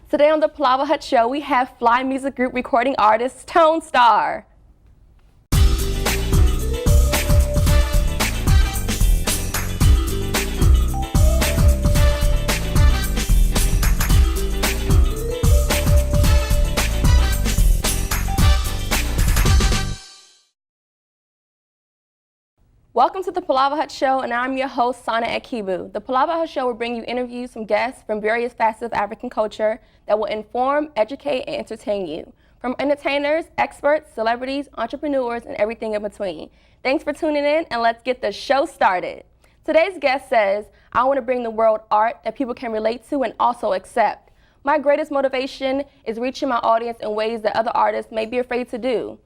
Today on the PalavaHut Show, we have Fly music group recording artist Tonestar. Welcome to the PalavaHut Show, and I'm your host, Sana Akibu. The PalavaHut Show will bring you interviews from guests from various facets of African culture that will inform, educate, and entertain you. From entertainers, experts, celebrities, entrepreneurs, and everything in between. Thanks for tuning in, and let's get the show started. Today's guest says, I want to bring the world art that people can relate to and also accept. My greatest motivation is reaching my audience in ways that other artists may be afraid to do.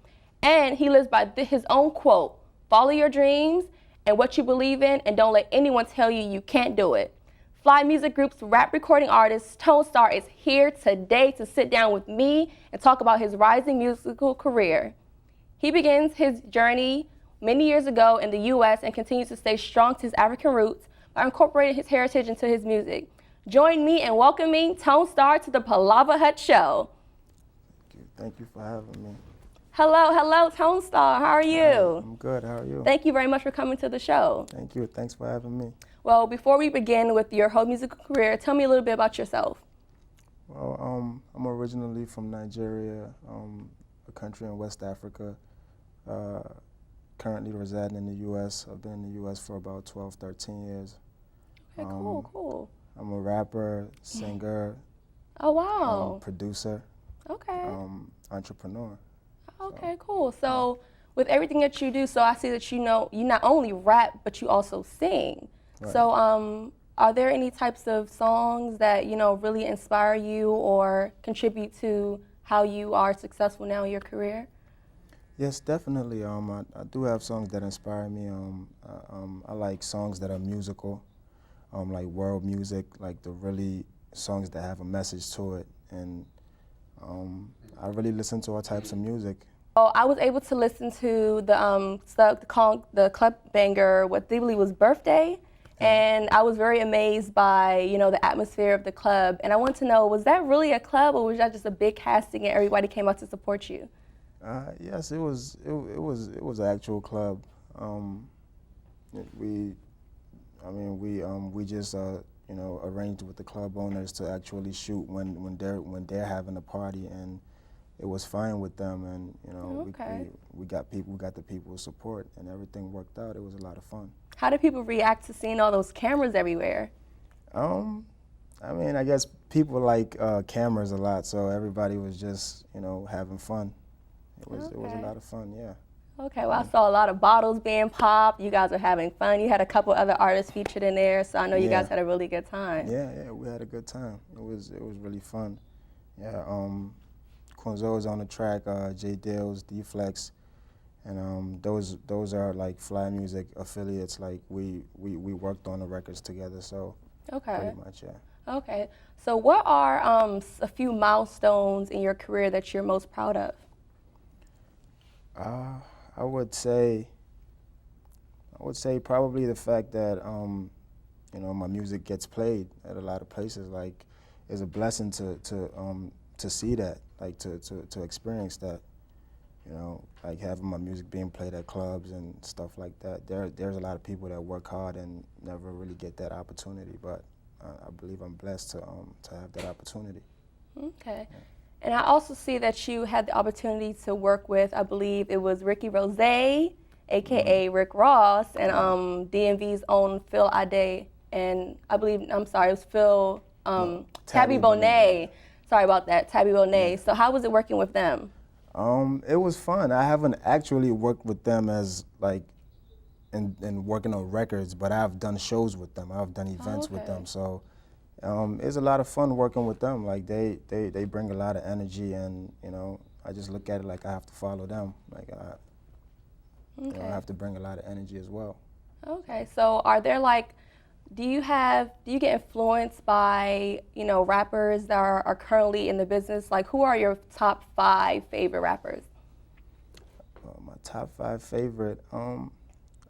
And he lives by his own quote, follow your dreams and what you believe in, and don't let anyone tell you you can't do it. Fly Music Group's rap recording artist, Tonestar, is here today to sit down with me and talk about his rising musical career. He begins his journey many years ago in the U.S. and continues to stay strong to his African roots by incorporating his heritage into his music. Join me in welcoming Tonestar to the PalavaHut Show. Thank you for having me. Hello, Tonestar. How are you? I'm good. How are you? Thank you very much for coming to the show. Thank you. Thanks for having me. Well, before we begin with your whole musical career, tell me a little bit about yourself. Well, I'm originally from Nigeria, a country in West Africa. Currently residing in the U.S. I've been in the U.S. for about 12, 13 years. Okay, cool. I'm a rapper, singer. Oh, wow. Producer. Okay. Entrepreneur. Okay, cool. So with everything that you do, so I see that you not only rap, but you also sing. Right. So are there any types of songs that, really inspire you or contribute to how you are successful now in your career? Yes, definitely. I do have songs that inspire me. I like songs that are musical, like world music, like the really songs that have a message to it. And I really listen to all types of music. Oh, I was able to listen to the club banger, what I believe was Birthday, and I was very amazed by the atmosphere of the club. And I want to know, was that really a club, or was that just a big casting and everybody came out to support you? Yes, it was an actual club. We just arranged with the club owners to actually shoot when they're having a party, and it was fine with them, and we got the people's support, and everything worked out. It was a lot of fun. How did people react to seeing all those cameras everywhere? I guess people like cameras a lot, so everybody was just having fun. It was a lot of fun, yeah. Okay, well, I saw a lot of bottles being popped. You guys were having fun. You had a couple other artists featured in there, so I know you guys had a really good time. Yeah, we had a good time. It was really fun. Yeah, Quinzo's on the track, J Dills, D-Flex, and those are like Fly Music affiliates. Like we worked on the records together, so pretty much, yeah. Okay, so what are a few milestones in your career that you're most proud of? I would say probably the fact that my music gets played at a lot of places. Like, it's a blessing to see that, like to experience that. Like having my music being played at clubs and stuff like that. There's a lot of people that work hard and never really get that opportunity, but I believe I'm blessed to have that opportunity. Okay. Yeah. And I also see that you had the opportunity to work with, I believe it was Ricky Rose, a.k.a. Rick Ross, and DMV's own Phil Ade, and it was Phil, Tabby Bonet. Sorry about that, Tabby Bonet. Yeah. So how was it working with them? It was fun. I haven't actually worked with them as in working on records, but I've done shows with them. I've done events with them. So it's a lot of fun working with them. Like they bring a lot of energy, and I just look at it like I have to follow them. Like I have to bring a lot of energy as well. Okay, so are there do you get influenced by rappers that are currently in the business? Like, who are your top 5 favorite rappers? My top 5 favorite. I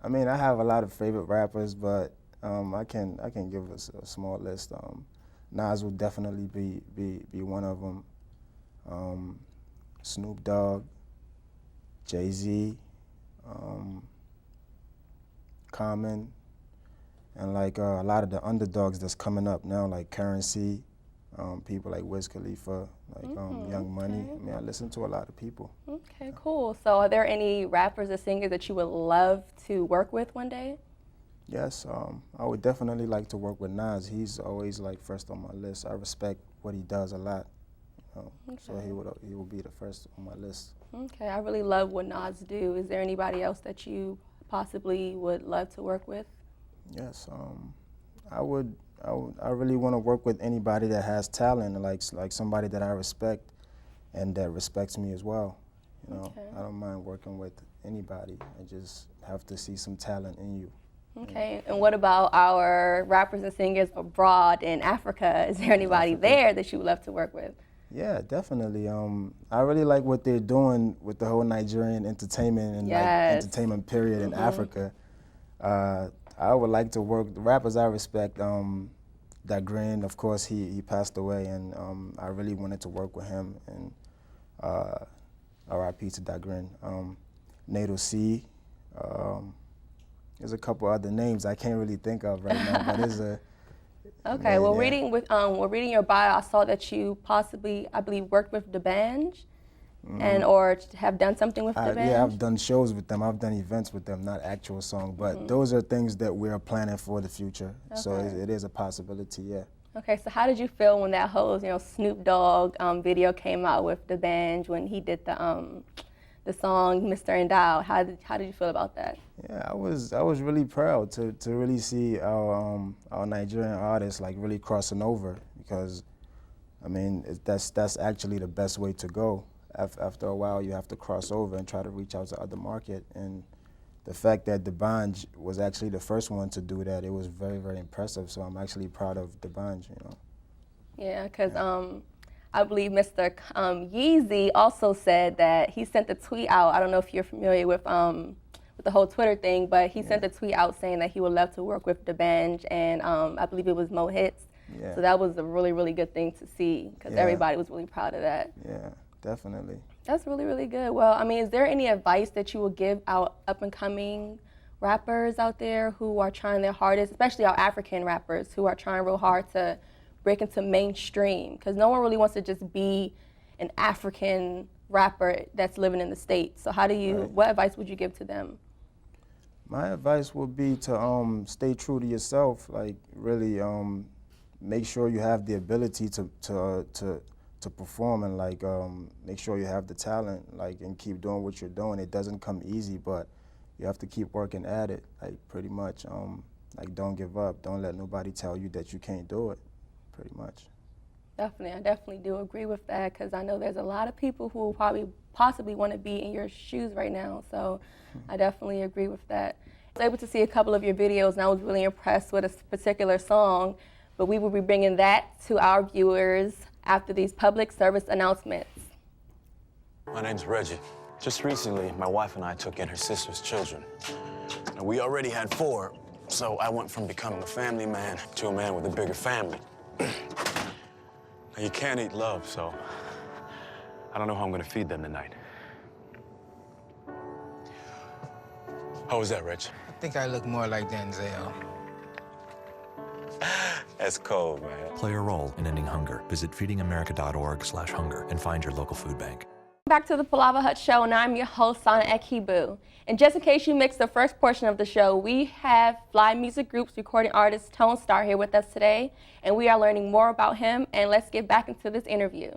have a lot of favorite rappers, but I can give us a small list. Nas will definitely be one of them. Snoop Dogg, Jay-Z, Common, and like a lot of the underdogs that's coming up now, like Currency, people like Wiz Khalifa, like Young Money. I mean, I listen to a lot of people. Okay, cool. So are there any rappers or singers that you would love to work with one day? Yes, I would definitely like to work with Nas. He's always like first on my list. I respect what he does a lot, you know, so he will be the first on my list. Okay, I really love what Nas do. Is there anybody else that you possibly would love to work with? Yes, I really want to work with anybody that has talent, like somebody that I respect and that respects me as well. You know, I don't mind working with anybody. I just have to see some talent in you. Okay, and what about our rappers and singers abroad in Africa? Is there anybody there that you would love to work with? Yeah, definitely. I really like what they're doing with the whole Nigerian entertainment and like entertainment period in Africa. I would like to work, the rappers I respect, Dagrin, of course, he passed away, and I really wanted to work with him, and R.I.P. to Dagrin. Nato C, there's a couple other names I can't really think of right now, but there's a... Okay, well, reading your bio, I saw that you possibly, I believe, worked with D'banj, and or have done something with D'banj. Yeah, I've done shows with them. I've done events with them, not actual songs, but those are things that we're planning for the future. Okay. So it is a possibility, yeah. Okay, so how did you feel when that whole, Snoop Dogg video came out with D'banj when he did the song Mr. Endowed? How did you feel about that? Yeah, I was really proud to really see our Nigerian artists like really crossing over, because I mean that's actually the best way to go. After a while, you have to cross over and try to reach out to other market. And the fact that D'banj was actually the first one to do that, it was very, very impressive. So I'm actually proud of D'banj, you know. Yeah, because I believe Mr. Yeezy also said that he sent the tweet out. I don't know if you're familiar with the whole Twitter thing, but he sent the tweet out saying that he would love to work with D'banj, and I believe it was Mo Hits. Yeah. So that was a really, really good thing to see, because everybody was really proud of that. Yeah, definitely. That's really, really good. Well, I mean, is there any advice that you would give out up-and-coming rappers out there who are trying their hardest, especially our African rappers who are trying real hard to break into mainstream? Because no one really wants to just be an African rapper that's living in the States. So what advice would you give to them? My advice would be to stay true to yourself. Like really make sure you have the ability to perform, and like make sure you have the talent, like, and keep doing what you're doing. It doesn't come easy, but you have to keep working at it, like pretty much. Like don't give up. Don't let nobody tell you that you can't do it, pretty much. Definitely, I definitely do agree with that, because I know there's a lot of people who possibly want to be in your shoes right now, so I definitely agree with that. I was able to see a couple of your videos, and I was really impressed with a particular song, but we will be bringing that to our viewers after these public service announcements. My name's Reggie. Just recently, my wife and I took in her sister's children. Now, we already had 4, so I went from becoming a family man to a man with a bigger family. Now, you can't eat love, so I don't know how I'm gonna feed them tonight. How was that, Rich? I think I look more like Denzel. That's cold, man. Play a role in ending hunger. Visit feedingamerica.org/hunger and find your local food bank. Back to the PalavaHut Show, and I'm your host, Sana Akibu. And just in case you mixed the first portion of the show, we have Fly Music Group's recording artist Tonestar here with us today, and we are learning more about him, and let's get back into this interview.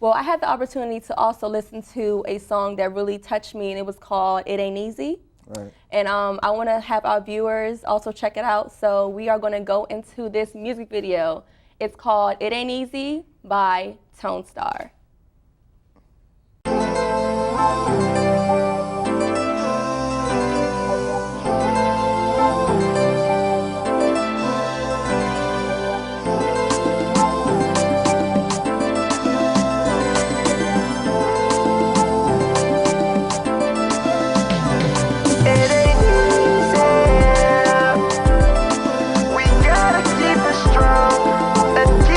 Well, I had the opportunity to also listen to a song that really touched me, and it was called It Ain't Easy. Right. And I want to have our viewers also check it out. So we are going to go into this music video. It's called It Ain't Easy by Tonestar. We gotta keep it strong.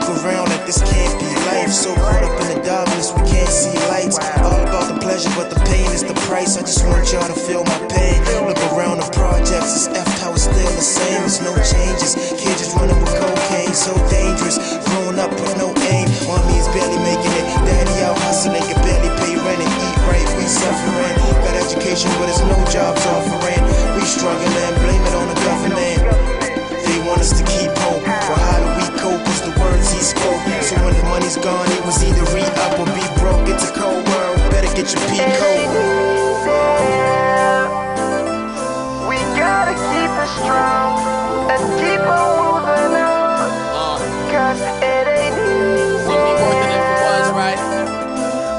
around like this can't be life. So caught up in the darkness, we can't see lights. All about the pleasure, but the pain is the price. I just want y'all to feel my pain. Look around the projects, it's effed how it's still the same. There's no changes. Kids just running with cocaine, so dangerous. Growing up with no aim. Mommy is barely making it. Daddy out hustling, can barely pay rent and eat right. We suffering. Got education, but there's no jobs offering. We struggling, blame it on the government. They want us to keep hope. Well, how do we cope? It's the words he spoke. So when the money's gone, it was either re-up or be broke. It's a cold world. Better get your peak coat. We gotta keep it strong and keep on moving on. Cause it ain't easy. Wouldn't be worth it if it was, right?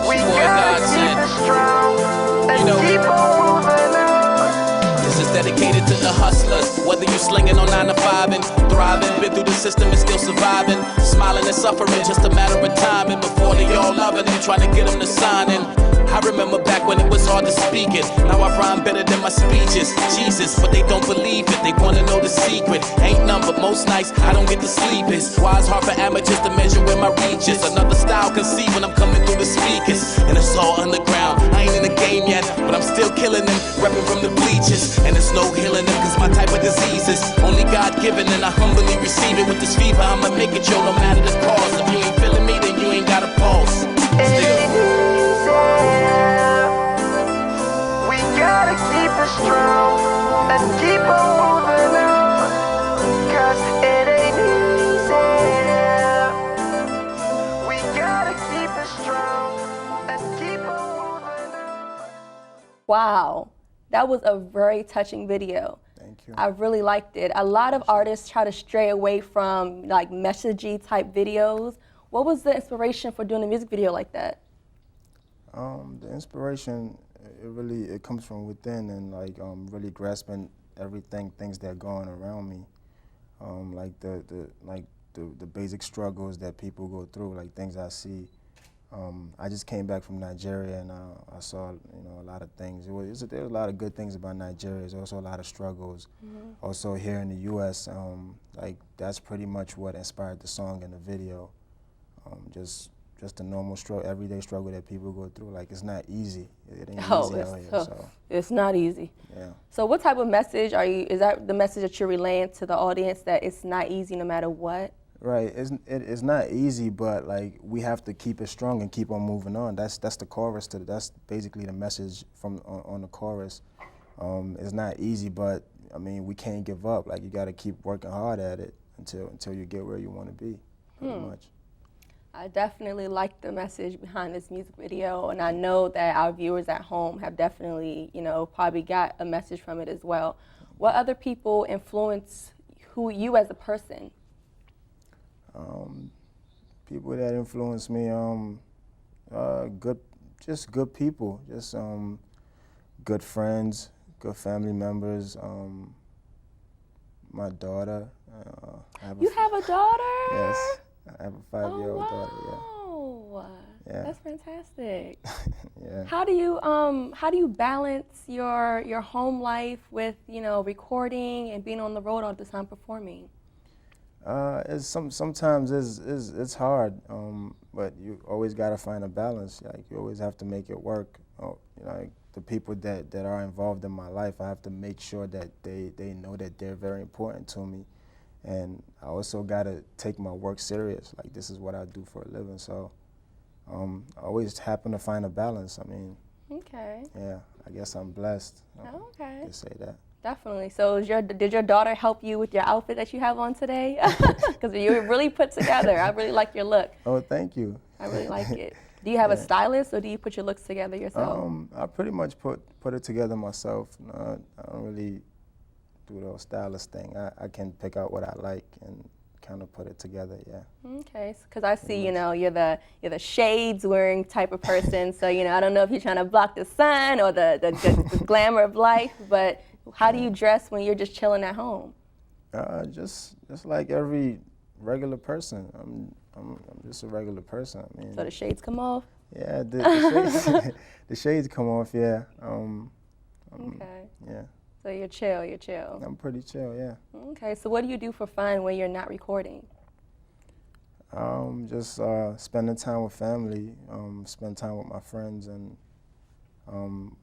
We Boy, gotta God keep sent. it strong and keep on moving on. This is dedicated to the hustlers. Whether you slinging on 9 to 5 and thriving, been through the system and still surviving, smiling and suffering, just a matter of time. And before they all loving it, trying to get them to sign in. I remember back when it was hard to speak it. Now I rhyme better than my speeches. Jesus, but they don't believe it. They wanna know the secret. Ain't none but most nights I don't get to sleep. It's why it's hard for amateurs to measure where my reach is. Another style conceive when I'm coming through the speakers. And it's all underground. I ain't in the game yet, but I'm still killing them. Repping from the bleachers. And there's no healing them, cause my type of disease is only God given. And I humbly receive it with this fever. I'ma make it, yo, no matter the cause. If you ain't feeling me, then you ain't got a pulse. Still. We gotta keep it strong and keep on moving on. Cause it ain't easy. We gotta keep it strong and keep on moving on. Wow, that was a very touching video. Thank you. I really liked it. A lot of artists try to stray away from like messagey type videos. What was the inspiration for doing a music video like that? The inspiration, it comes from within, and like really grasping things that are going around me, like the basic struggles that people go through, like things I see. I just came back from Nigeria, and I saw a lot of things. There was a lot of good things about Nigeria. There's also a lot of struggles. Also here in the U.S., like that's pretty much what inspired the song and the video. Just a normal struggle, everyday struggle that people go through. Like it's not easy. It ain't easy out here. So It's not easy. yeah. So what type of message is that the message that you're relaying to the audience, that it's not easy no matter what? Right. It's not easy, but like we have to keep it strong and keep on moving on. That's the chorus that's basically the message from on the chorus. It's not easy, but I mean we can't give up. Like you got to keep working hard at it until you get where you want to be. Pretty much. I definitely like the message behind this music video, and I know that our viewers at home have definitely, probably got a message from it as well. What other people influence you as a person? People that influence me, good people, just good friends, good family members. My daughter. You have a daughter? Yes. I have a 5-year-old daughter. Yeah. That's fantastic. Yeah. How do you balance your home life with recording and being on the road all the time performing? Sometimes it's hard, but you always gotta find a balance. Like you always have to make it work. Like the people that are involved in my life, I have to make sure that they know that they're very important to me. And I also gotta take my work serious. Like this is what I do for a living. So I always happen to find a balance. I mean, okay. Yeah, I guess I'm blessed. Okay. To say that. Definitely. So did your daughter help you with your outfit that you have on today? Because you're really put together. I really like your look. Oh, thank you. I really like it. Do you have a stylist, or do you put your looks together yourself? I pretty much put it together myself. I don't really do the stylist thing. I can pick out what I like and kind of put it together, yeah. Okay, because I see, you're the shades wearing type of person. So, I don't know if you're trying to block the sun or the glamour of life, but how do you dress when you're just chilling at home? Just like every regular person. I'm just a regular person. I mean. So the shades come off? Yeah, the shades come off. Yeah. Okay. Yeah. So you're chill. I'm pretty chill. Yeah. Okay. So what do you do for fun when you're not recording? Just spending time with family, spend time with my friends, and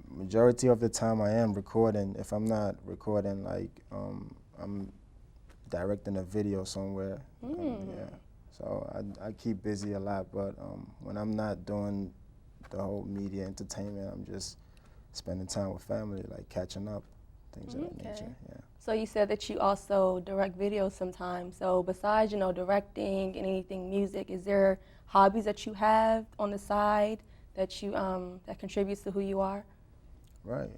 majority of the time I am recording. If I'm not recording, like I'm directing a video somewhere. Yeah. So I keep busy a lot, but when I'm not doing the whole media entertainment, I'm just spending time with family, like catching up, things of that nature. Yeah. So you said that you also direct videos sometimes. So besides, directing and anything music, is there hobbies that you have on the side that you that contributes to who you are? Right.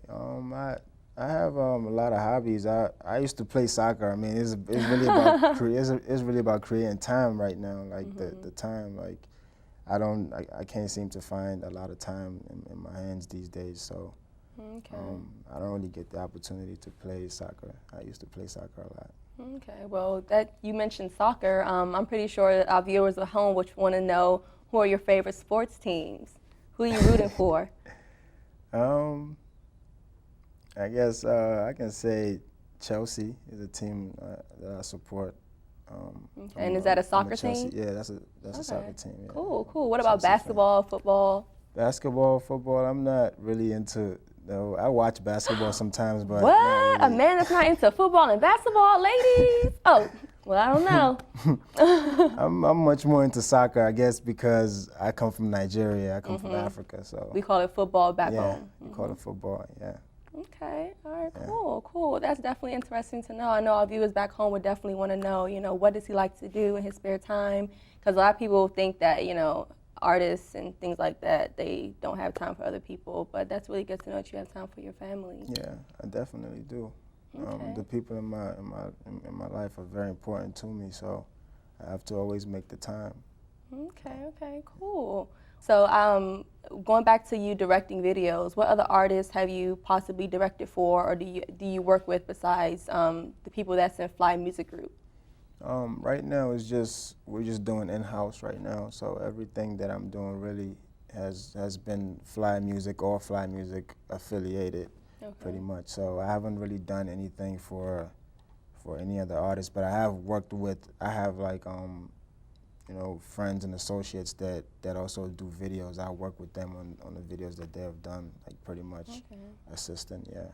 I have a lot of hobbies. I used to play soccer. I mean, it's really about it's really about creating time right now. Like the time, like I can't seem to find a lot of time in my hands these days. So. I don't really get the opportunity to play soccer. I used to play soccer a lot. Okay, well, that you mentioned soccer. I'm pretty sure that our viewers at home would want to know who are your favorite sports teams. Who are you rooting for? I guess I can say Chelsea is a team that I support. And is that a soccer Chelsea, team? Yeah, that's a soccer team. Yeah. Cool. What about basketball, football? Basketball, football, I'm not really into. No, I watch basketball sometimes, but what? Not really. A man that's not into football and basketball, ladies? Oh, well, I don't know. I'm much more into soccer, I guess, because I come from Nigeria. I come from Africa, so we call it football back home. We call it football. Yeah. Okay. All right. Cool. That's definitely interesting to know. I know our viewers back home would definitely want to know. What does he like to do in his spare time? Because a lot of people think that artists and things like that, they don't have time for other people, but that's really good to know that you have time for your family. Yeah, I definitely do. Okay. The people in my life are very important to me, so I have to always make the time. Okay, cool. So going back to you directing videos, what other artists have you possibly directed for, or do you work with besides the people that's in Fly Music Group? Right now we're just doing in-house right now, so everything that I'm doing really has been Fly Music or Fly Music affiliated, pretty much. So I haven't really done anything for any other artists, but I have worked with, like friends and associates that also do videos. I work with them on the videos that they have done, like pretty much assistant, yeah.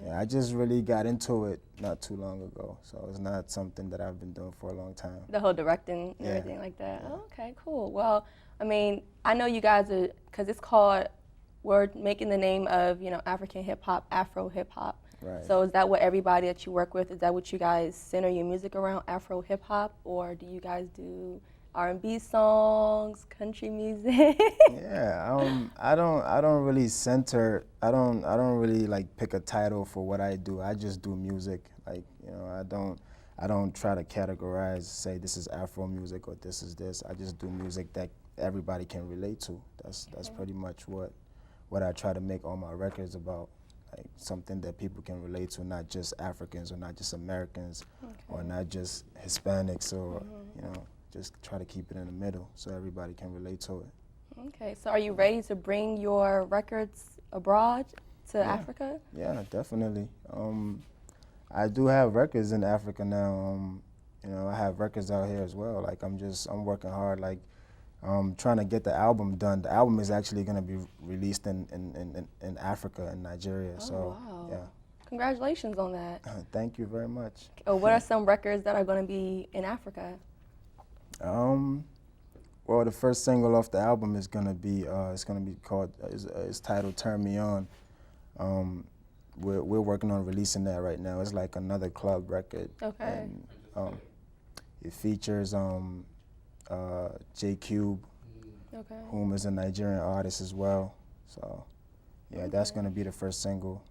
Yeah, I just really got into it not too long ago, so it's not something that I've been doing for a long time. The whole directing and everything like that. Yeah. Okay, cool. Well, I mean, I know you guys are, because it's called, we're making the name of, African hip-hop, Afro hip-hop. Right. So is that what everybody that you work with, is that what you guys center your music around, Afro hip-hop, or do you guys do R&B songs, country music? Yeah, I don't really center. I don't really like pick a title for what I do. I just do music. Like I don't try to categorize, say this is Afro music or this is this. I just do music that everybody can relate to. That's pretty much what I try to make all my records about. Like something that people can relate to, not just Africans or not just Americans or not just Hispanics or just try to keep it in the middle so everybody can relate to it. Okay, so are you ready to bring your records abroad to Africa? Yeah, definitely. I do have records in Africa now. I have records out here as well. Like I'm working hard, like trying to get the album done. The album is actually going to be released in Africa, in Nigeria. Wow. Yeah. Congratulations on that. Thank you very much. What are some records that are going to be in Africa? Well, the first single off the album is gonna be called it's titled "Turn Me On." We're working on releasing that right now. It's like another club record. Okay. And it features J Cube, whom is a Nigerian artist as well. So yeah, that's gonna be the first single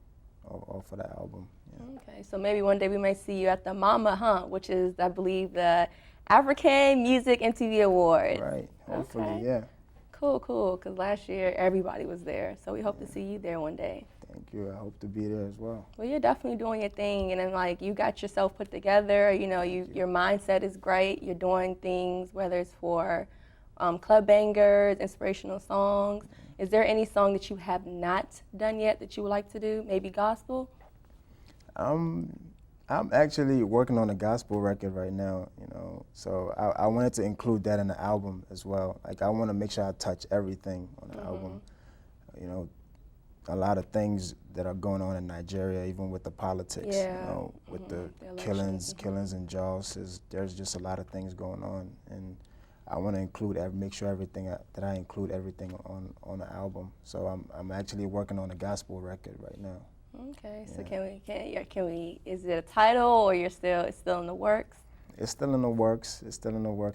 off of the album. Yeah. Okay, so maybe one day we may see you at the Mama, which is, I believe, the African Music MTV Awards. Right, hopefully, yeah. Cool, because last year everybody was there, so we hope to see you there one day. Thank you, I hope to be there as well. Well, you're definitely doing your thing, and then you got yourself put together, your mindset is great, you're doing things, whether it's for club bangers, inspirational songs. Is there any song that you have not done yet that you would like to do, maybe gospel? I'm actually working on a gospel record right now, you know, so I wanted to include that in the album as well. Like, I want to make sure I touch everything on the album. You know, a lot of things that are going on in Nigeria, even with the politics, you know, with the killings in Jos. There's just a lot of things going on, and I want to make sure that I include everything on the album. So I'm actually working on a gospel record right now. Okay, so can we? Is it a title, or it's still in the works? It's still in the works.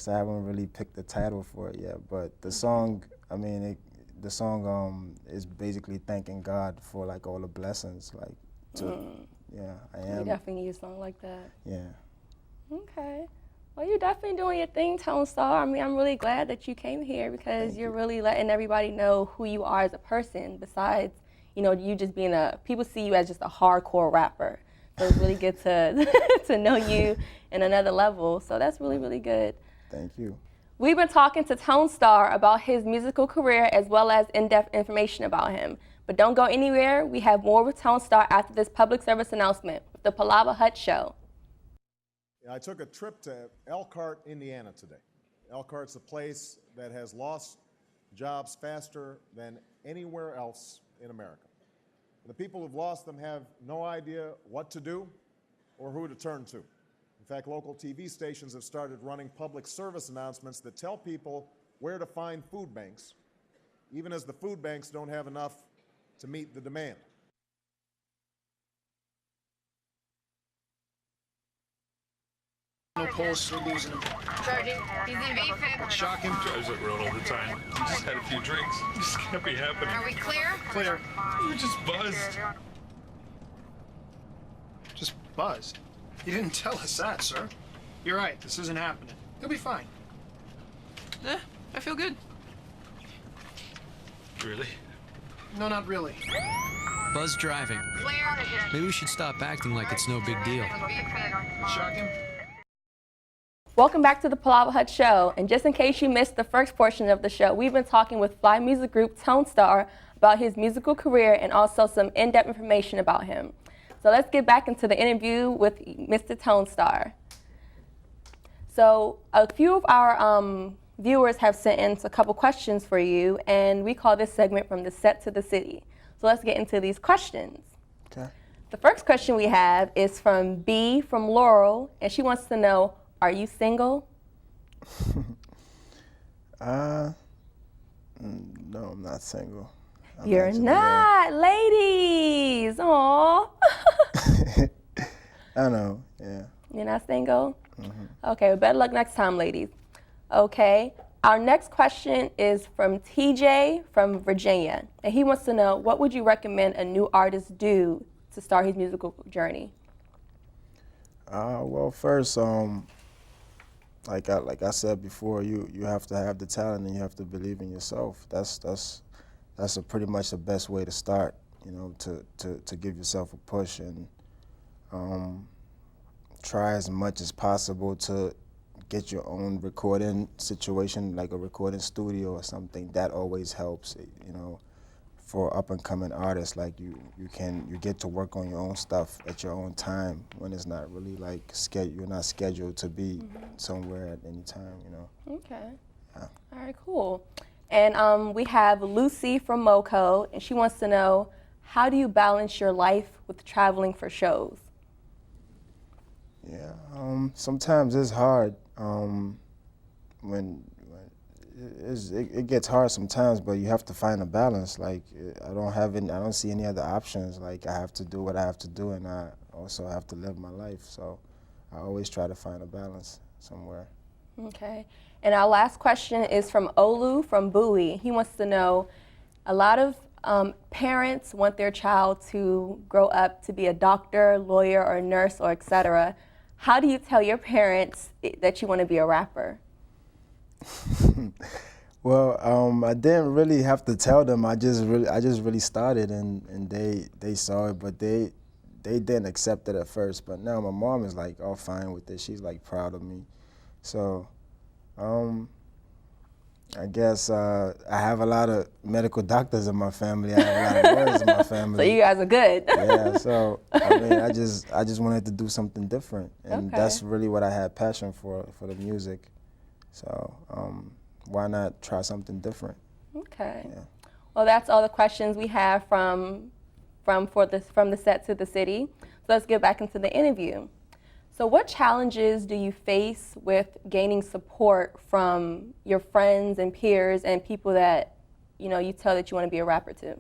I haven't really picked the title for it yet, but the song, I mean, the song is basically thanking God for like all the blessings, like yeah, I am. You definitely need a song like that. Yeah. Okay. Well, you're definitely doing your thing, Tonestar. I mean, I'm really glad that you came here because you're really letting everybody know who you are as a person. Besides, you know, you just being people see you as just a hardcore rapper. So it's really good to to know you in another level. So that's really, really good. Thank you. We've been talking to Tonestar about his musical career as well as in-depth information about him. But don't go anywhere. We have more with Tonestar after this public service announcement with the PalavaHut Show. I took a trip to Elkhart, Indiana today. Elkhart's a place that has lost jobs faster than anywhere else in America. The people who've lost them have no idea what to do or who to turn to. In fact, local TV stations have started running public service announcements that tell people where to find food banks, even as the food banks don't have enough to meet the demand. No pulse, we're losing him. Sergeant, he's in VFib. Shock him. Drives it road all the time. He just had a few drinks. This can't be happening. Are we clear? Clear. You just buzzed. Just buzzed. You didn't tell us that, sir. You're right, this isn't happening. He'll be fine. I feel good. Really? No, not really. Buzz driving. Clear. Maybe we should stop acting like it's no big deal. Shock him. Welcome back to the PalavaHut Show. And just in case you missed the first portion of the show, we've been talking with Fly music group Tonestar about his musical career and also some in-depth information about him. So let's get back into the interview with Mr. Tonestar. So a few of our viewers have sent in a couple questions for you, and we call this segment From the Set to the City. So let's get into these questions. Okay. The first question we have is from B from Laurel, and she wants to know, are you single? No, I'm not single. You're not, ladies. Aww. I know, yeah. You're not single? Mm-hmm. Okay, well, better luck next time, ladies. Okay, our next question is from TJ from Virginia, and he wants to know, what would you recommend a new artist do to start his musical journey? Well, first, like I said before, you have to have the talent and you have to believe in yourself. That's pretty much the best way to start, you know, to give yourself a push and try as much as possible to get your own recording situation, like a recording studio or something. That always helps, you know, for up-and-coming artists. Like you get to work on your own stuff at your own time when it's not really like you're not scheduled to be somewhere at any time, you know. Okay. Yeah. All right, cool. And we have Lucy from MoCo, and she wants to know, how do you balance your life with traveling for shows? Yeah, sometimes it's hard. It gets hard sometimes, but you have to find a balance. Like I don't see any other options. Like I have to do what I have to do, and I also have to live my life. So I always try to find a balance somewhere. Okay. And our last question is from Olu from Bowie. He wants to know, a lot of parents want their child to grow up to be a doctor, lawyer, or nurse, or etc. How do you tell your parents that you want to be a rapper? Well, I didn't really have to tell them. I just really started, and they saw it, but they didn't accept it at first. But now my mom is like all fine with it. She's like proud of me. So I guess I have a lot of medical doctors in my family. I have a lot of lawyers in my family. So you guys are good. Yeah, so I mean, I just wanted to do something different, and that's really what I had passion for the music. So why not try something different? Okay. Yeah. Well, that's all the questions we have from the set to the city. So let's get back into the interview. So what challenges do you face with gaining support from your friends and peers and people that, you tell that you want to be a rapper to?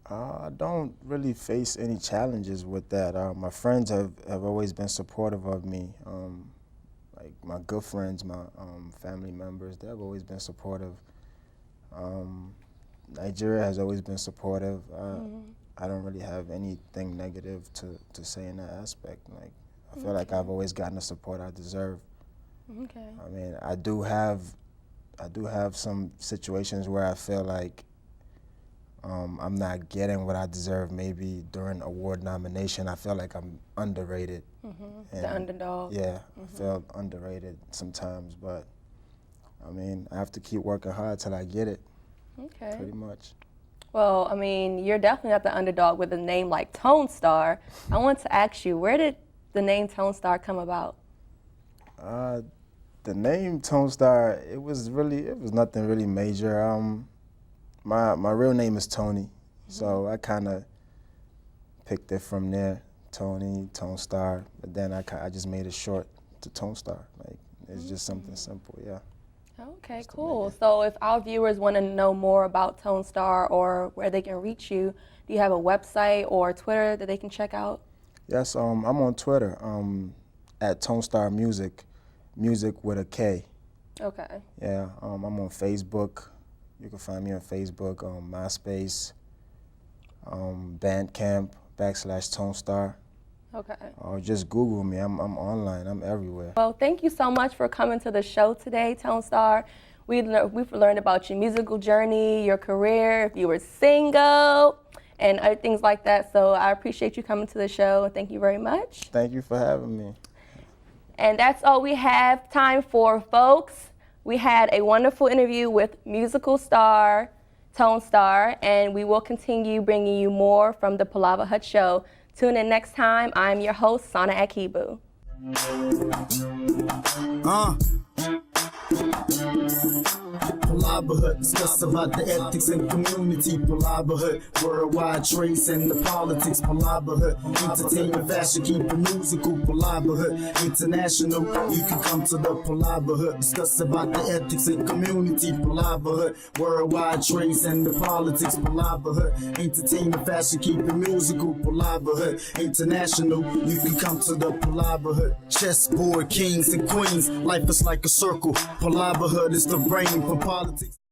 I don't really face any challenges with that. My friends have always been supportive of me. Like my good friends, my family members, they've always been supportive. Nigeria has always been supportive. I don't really have anything negative to say in that aspect. Like, I feel like I've always gotten the support I deserve. Okay. I mean, I do have some situations where I feel like I'm not getting what I deserve. Maybe during award nomination, I feel like I'm underrated. The underdog. Yeah, I feel underrated sometimes, but I mean, I have to keep working hard till I get it. Okay. Pretty much. Well, I mean, you're definitely not the underdog with a name like Tonestar. I want to ask you, where did the name Tonestar come about? The name Tonestar, it was nothing really major. My real name is Tony, so I kind of picked it from there. Tony, Tonestar, but then I just made it short to Tonestar. Like, it's just something simple, yeah. Okay, cool. So if our viewers want to know more about Tonestar or where they can reach you, do you have a website or Twitter that they can check out? Yes, I'm on Twitter at Tonestar Music, music with a K. Okay. Yeah, I'm on Facebook. You can find me on Facebook, MySpace, Bandcamp, /Tonestar. Okay. Or just Google me. I'm online. I'm everywhere. Well, thank you so much for coming to the show today, Tonestar. We've learned about your musical journey, your career, if you were single, and other things like that. So I appreciate you coming to the show, and thank you very much. Thank you for having me. And that's all we have time for, folks. We had a wonderful interview with musical star Tonestar, and we will continue bringing you more from the PalavaHut Show. Tune in next time. I'm your host, Sana Akibu. PalavaHut, discuss about the ethics and community. PalavaHut, worldwide trace and the politics. PalavaHut, entertainment, fashion, keep it musical. PalavaHut, international. You can come to the PalavaHut, discuss about the ethics and community. PalavaHut, worldwide trace and the politics. PalavaHut, entertainment, fashion, keep it musical. PalavaHut, international. You can come to the PalavaHut. Chessboard, kings and queens. Life is like a circle. PalavaHut is the brain for politics.